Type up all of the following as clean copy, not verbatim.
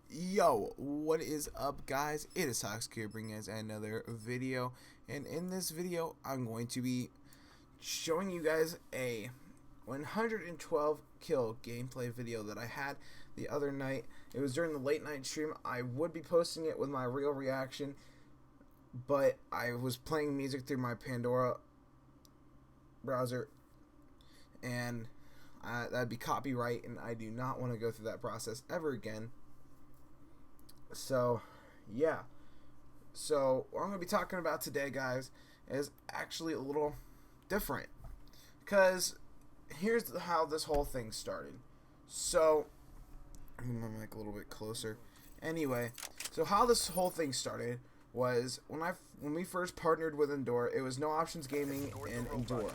Yo, what is up, guys? It is Tox here bringing us another video, and in this video I'm going to be showing you guys a 112 kill gameplay video that I had the other night. It was during the late night stream. I would be posting it with my real reaction, but I was playing music through my Pandora browser, and that'd be copyright, and I do not want to go through that process ever again. So, yeah. So, what I'm going to be talking about today, guys, is actually a little different. Because here's how this whole thing started. So, I'm going to make a little bit closer. Anyway, so how this whole thing started was when we first partnered with Endure, it was No Options Gaming and Endure.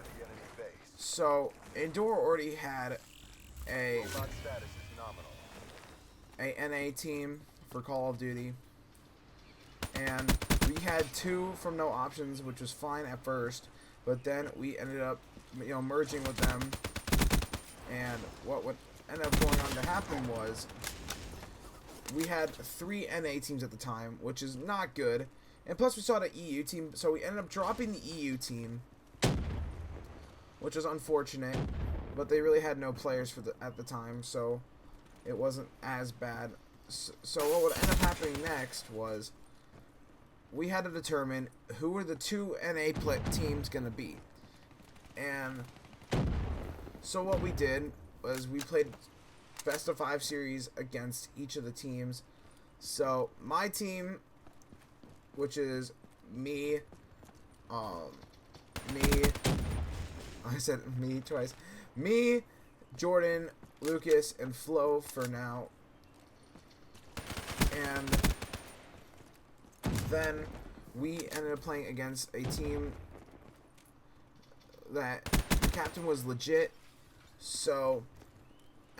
So, Endure already had a NA team for Call of Duty, and we had two from No Options, which was fine at first, but then we ended up merging with them, and what would end up going on to happen was we had three NA teams at the time, which is not good, and plus we saw the EU team, so we ended up dropping the EU team, which was unfortunate, but they really had no players at the time, so it wasn't as bad. So what would end up happening next was we had to determine who were the two NA teams going to be. And so what we did was we played best of 5 series against each of the teams. So my team, which is me, I said me twice, me, Jordan, Lucas, and Flo for now. And then we ended up playing against a team that the captain was legit. So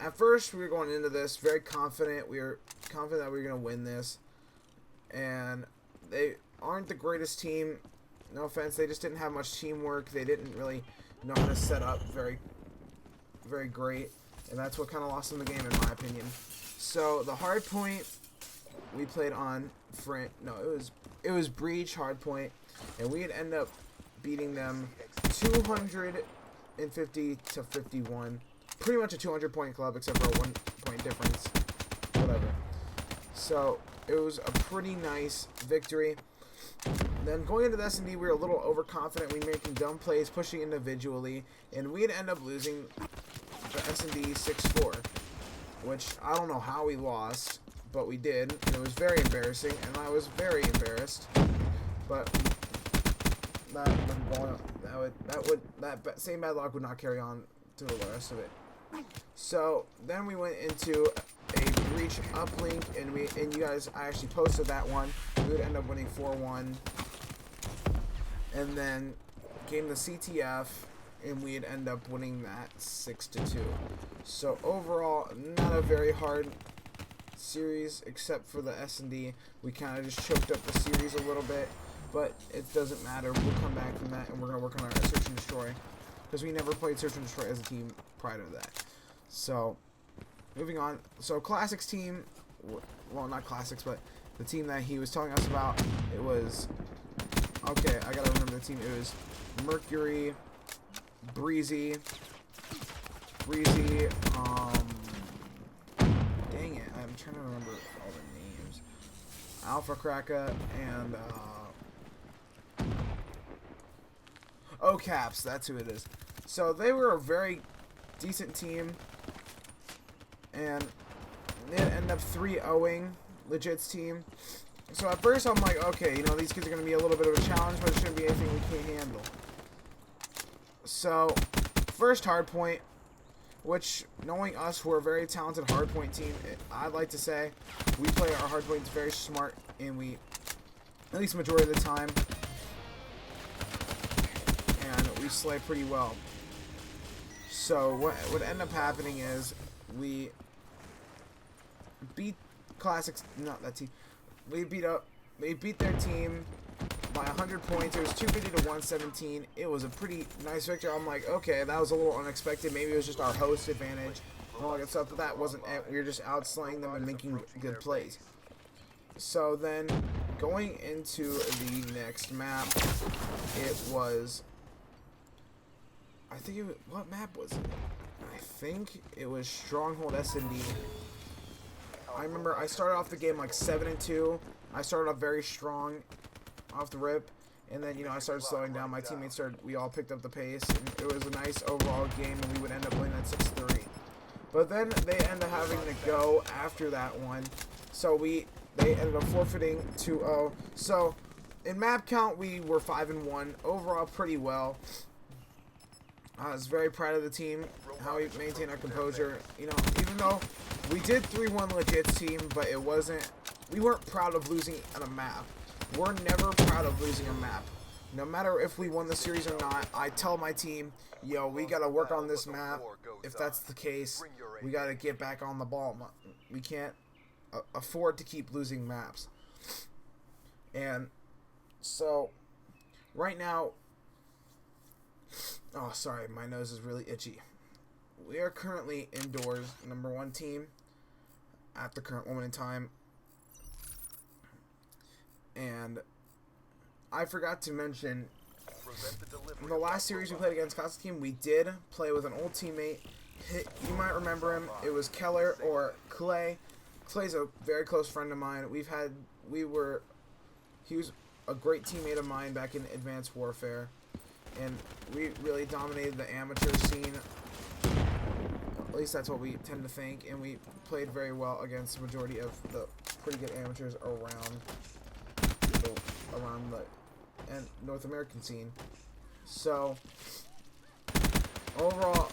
at first we were going into this very confident. We were confident that we were going to win this. And they aren't the greatest team. No offense, they just didn't have much teamwork. They didn't really know how to set up very great. And that's what kind of lost them the game, in my opinion. So the hard point, we played on it was Breach Hardpoint, and we'd end up beating them 250 to 51. Pretty much a 200-point club, except for a 1-point difference. Whatever. So it was a pretty nice victory. Then going into the S&D, we were a little overconfident. We were making dumb plays, pushing individually, and we'd end up losing the S&D 6-4, which I don't know how we lost, but we did, and it was very embarrassing, and I was very embarrassed. But that same bad luck would not carry on to the rest of it. So then we went into a Breach uplink, and you guys, I actually posted that one. We would end up winning 4-1, and then came the CTF, and we'd end up winning that 6-2. So overall, not a very hard series, except for the S&D. We kind of just choked up the series a little bit, but it doesn't matter. We'll come back from that, and we're going to work on our Search and Destroy, because we never played Search and Destroy as a team prior to that. So moving on. So Classics team, well, not Classics, but the team that he was telling us about, it was, okay, I gotta remember the team. It was Mercury, Breezy, dang it, I'm trying to remember all the names. Alpha Kraka and OCAPS, that's who it is. So they were a very decent team, and they ended up 3-0ing Legit's team. So at first I'm like, okay, these kids are going to be a little bit of a challenge, but it shouldn't be anything we can't handle. So first hardpoint, which, knowing us, we're a very talented hardpoint team. I'd like to say we play our hardpoints very smart, and we, at least majority of the time, and we slay pretty well. So what would end up happening is we beat Classics, not that team. We beat their team by 100 points. It was 250 to 117. It was a pretty nice victory. I'm like, okay, that was a little unexpected. Maybe it was just our host advantage. all that stuff. But that wasn't it. We were just outslaying them and making good plays. So then, going into the next map, it was, I think it was, what map was it? I think it was Stronghold S&D. I remember I started off the game like 7-2. I started off very strong off the rip, and then, you know, I started slowing down. My teammates we all picked up the pace, and it was a nice overall game, and we would end up winning that 6-3. But then they ended up having to go after that one, so they ended up forfeiting 2-0. So, in map count, we were 5-1. Overall, pretty well. I was very proud of the team, how we maintained our composure. You know, even though we did 3-1 legit team, but it wasn't, we weren't proud of losing on a map. We're never proud of losing a map. No matter if we won the series or not, I tell my team, yo, we got to work on this map. If that's the case, we got to get back on the ball. We can't afford to keep losing maps. And so right now, oh sorry, my nose is really itchy. We are currently indoors, #1 team at the current moment in time. And I forgot to mention, in the last series we played against Constantine, we did play with an old teammate. You might remember him. It was Keller or Clay. Clay's a very close friend of mine. He was a great teammate of mine back in Advanced Warfare, and we really dominated the amateur scene. At least that's what we tend to think, and we played very well against the majority of the pretty good amateurs around the North American scene. So overall,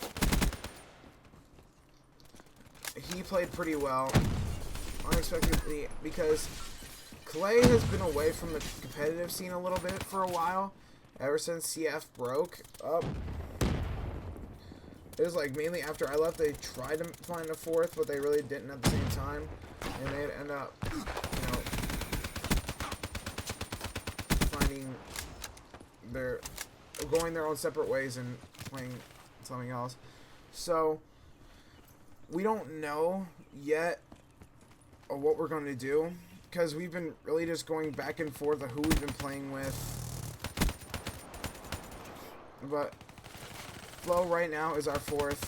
he played pretty well, unexpectedly, because Clay has been away from the competitive scene a little bit for a while, ever since CF broke up. It was like mainly after I left, they tried to find a fourth, but they really didn't at the same time, and they'd end up, you know, going their own separate ways and playing something else. So we don't know yet what we're going to do, because we've been really just going back and forth of who we've been playing with. But Flo right now is our fourth.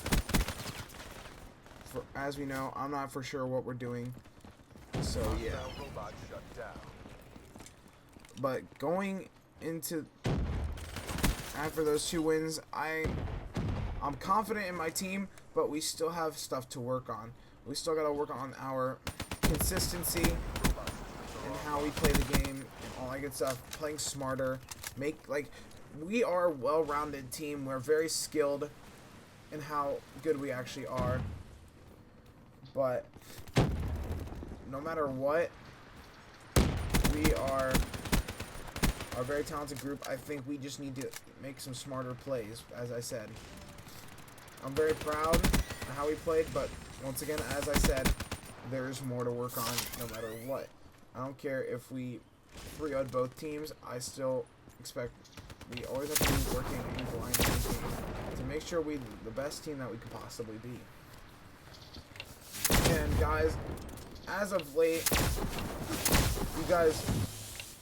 As we know, I'm not for sure what we're doing. So yeah. But going into after those 2 wins, I'm confident in my team, but we still have stuff to work on. We still got to work on our consistency and how we play the game and all that good stuff. Playing smarter, we are a well-rounded team. We're very skilled in how good we actually are. But no matter what, we are a very talented group. I think we just need to make some smarter plays, as I said. I'm very proud of how we played, but once again, as I said, there's more to work on no matter what. I don't care if we 3-0'd both teams. I still expect we always have to be working and grinding to make sure we're the best team that we could possibly be. And guys, as of late, you guys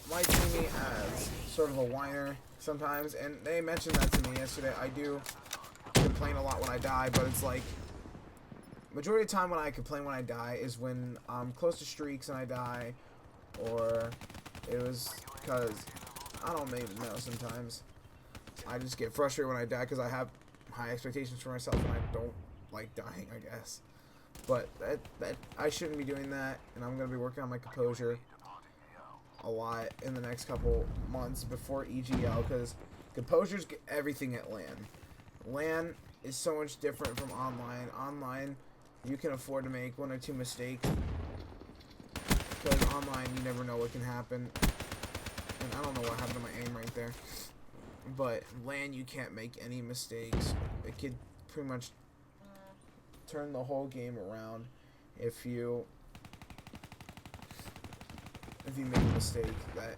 might see me as sort of a whiner sometimes, and they mentioned that to me yesterday. I do complain a lot when I die, but it's like, majority of the time when I complain when I die is when I'm close to streaks and I die, or it was because, I don't maybe know, sometimes I just get frustrated when I die because I have high expectations for myself and I don't like dying, I guess. But that I shouldn't be doing that, and I'm going to be working on my composure a lot in the next couple months before EGL, because composure's everything at LAN. LAN is so much different from online. Online, you can afford to make 1 or 2 mistakes, because online you never know what can happen. And I don't know what happened to my aim right there, but LAN, you can't make any mistakes. It could pretty much turn the whole game around if you make a mistake that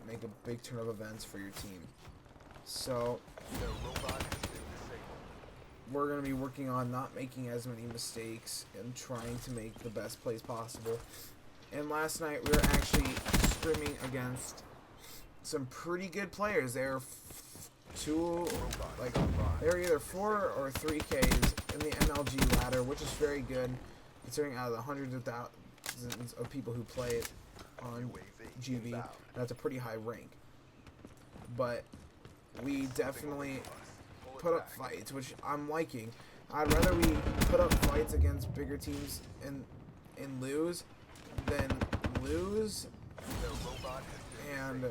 make a big turn of events for your team. So we're going to be working on not making as many mistakes and trying to make the best plays possible. And last night we were actually scrimming against some pretty good players. They were they were either 4 or 3 Ks in the MLG ladder, which is very good considering out of the hundreds of thousands of people who play it on GV, that's a pretty high rank. But we definitely put up fights, which I'm liking. I'd rather we put up fights against bigger teams and lose than lose and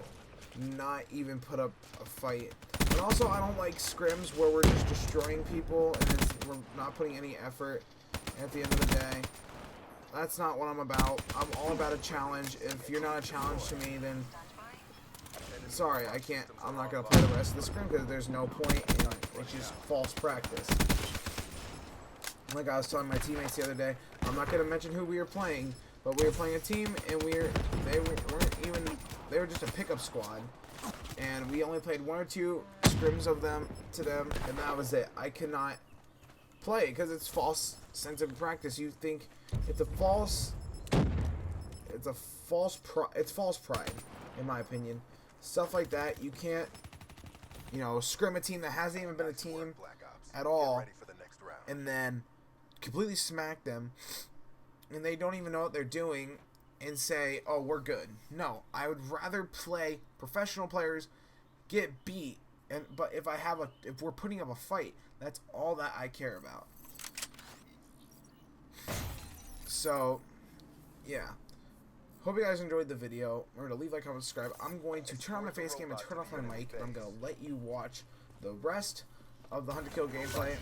not even put up a fight. And also, I don't like scrims where we're just destroying people and we're not putting any effort at the end of the day. That's not what I'm about. I'm all about a challenge. If you're not a challenge to me, then sorry, I'm not going to play the rest of the scrim because there's no point in it. It's just false practice. Like I was telling my teammates the other day, I'm not going to mention who we were playing, but we were playing a team and they were just a pickup squad. And we only played 1 or 2 scrims of them, and that was it. I cannot play because it's false sense of practice. You think it's false pride, in my opinion. Stuff like that, you can't, scrim a team that hasn't even been a team at all, and then completely smack them, and they don't even know what they're doing, and say, oh, we're good. No, I would rather play professional players get beat, but if we're putting up a fight, that's all that I care about. So, yeah. Hope you guys enjoyed the video. Remember to leave, like, comment, subscribe. I'm going to turn on my face cam and turn off my mic, and I'm going to let you watch the rest of the 100 kill gameplay.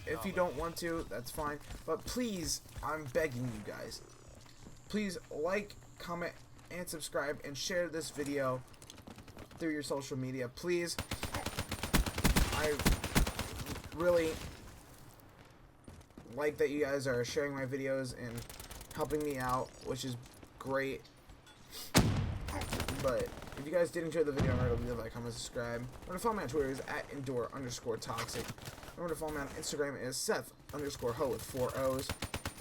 If you don't want to, that's fine. But please, I'm begging you guys, please like, comment, and subscribe, and share this video through your social media. Please. I really like that you guys are sharing my videos and helping me out, which is great. But if you guys did enjoy the video, remember to leave a like, comment, subscribe. Remember to follow me on Twitter is @endure_toxic. Remember to follow me on Instagram is Seth_ho with 4 O's.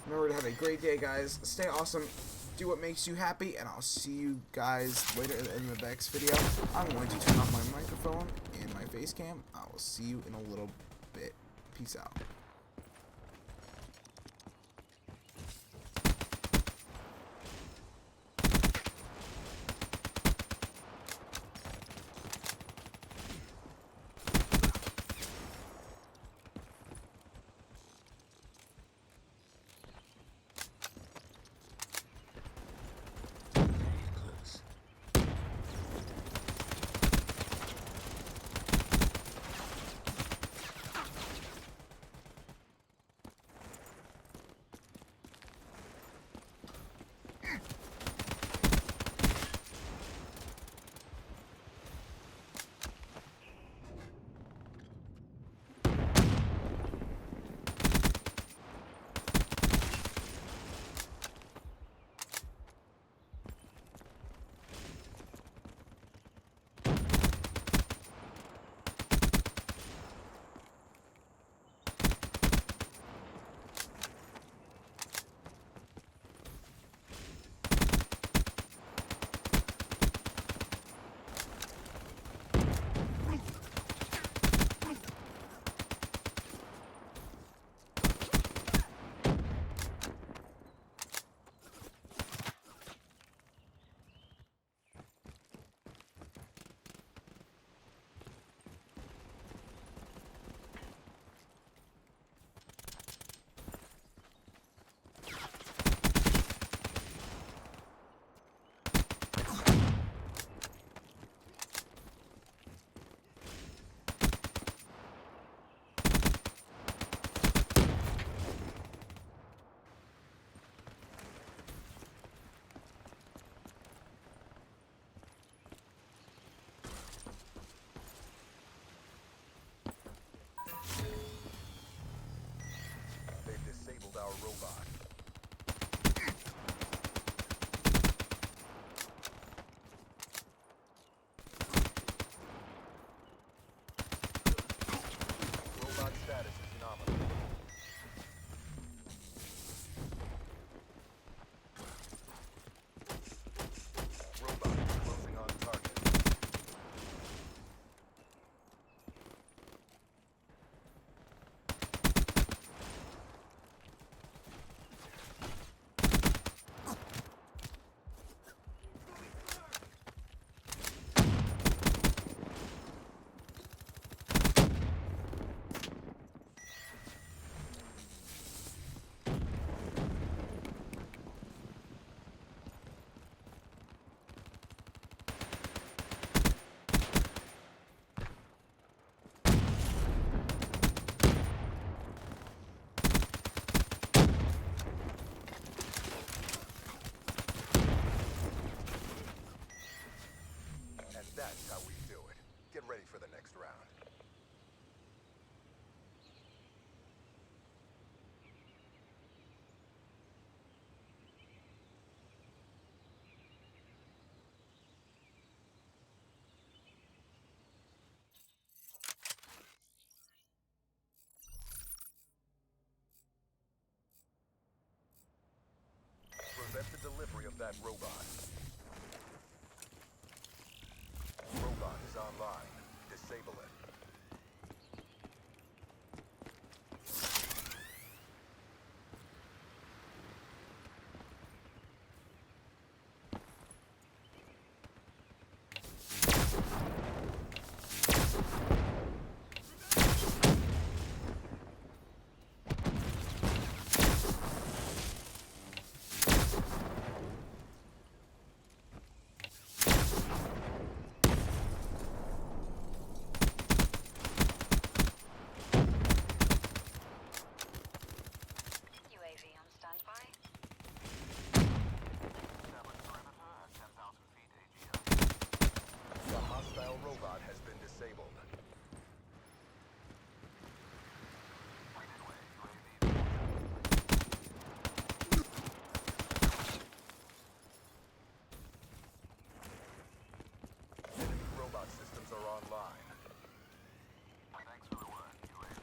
Remember to have a great day, guys. Stay awesome. Do what makes you happy, and I'll see you guys later in the next video. I'm going to turn off my microphone and my face cam. I will see you in a little bit. Peace out. that robot. Robot is online. Disable it. UAV on standby. The hostile robot has been disabled. Enemy robot systems are online. Thanks for the work, UAV.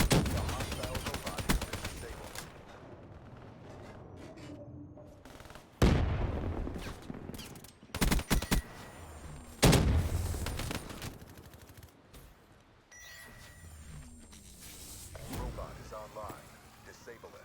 The hostile robot has been disabled. Robot is online. Disable it.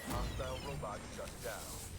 Hostile robot shut down.